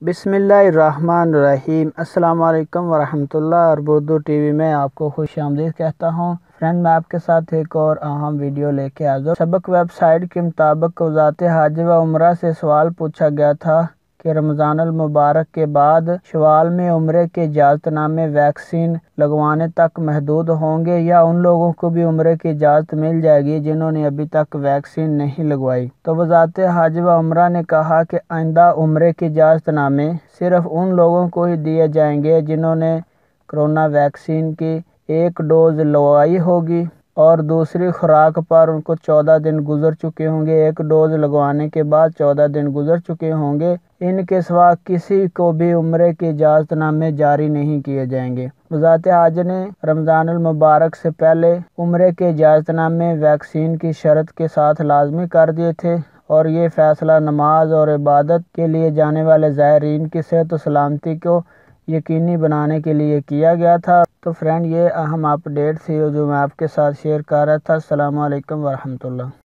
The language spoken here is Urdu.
بسم اللہ الرحمن الرحیم۔ السلام علیکم ورحمۃ اللہ۔ اردو ٹی وی میں آپ کو خوش آمدید کہتا ہوں۔ فرینڈ، میں آپ کے ساتھ ایک اور اہم ویڈیو لے کے حاضر۔ سبق ویب سائٹ کے مطابق وزارت حج و عمرہ سے سوال پوچھا گیا تھا کہ رمضان المبارک کے بعد شوال میں عمرے کے اجازت نامے ویکسین لگوانے تک محدود ہوں گے یا ان لوگوں کو بھی عمرے کی اجازت مل جائے گی جنہوں نے ابھی تک ویکسین نہیں لگوائی؟ تو وزارت حج و عمرہ نے کہا کہ آئندہ عمرے کے اجازت نامے صرف ان لوگوں کو ہی دیے جائیں گے جنہوں نے کرونا ویکسین کی ایک ڈوز لگوائی ہوگی اور دوسری خوراک پر ان کو 14 دن گزر چکے ہوں گے۔ ایک ڈوز لگوانے کے بعد 14 دن گزر چکے ہوں گے۔ ان کے سوا کسی کو بھی عمرے کے اجازت نامے جاری نہیں کیے جائیں گے۔ وزارت حج نے رمضان المبارک سے پہلے عمرے کے اجازت نامے ویکسین کی شرط کے ساتھ لازمی کر دیے تھے اور یہ فیصلہ نماز اور عبادت کے لیے جانے والے زائرین کی صحت و سلامتی کو یقینی بنانے کے لیے کیا گیا تھا۔ تو فرینڈ، یہ اہم اپ ڈیٹ تھی جو میں آپ کے ساتھ شیئر کر رہا تھا۔ السلام علیکم ورحمۃ اللہ۔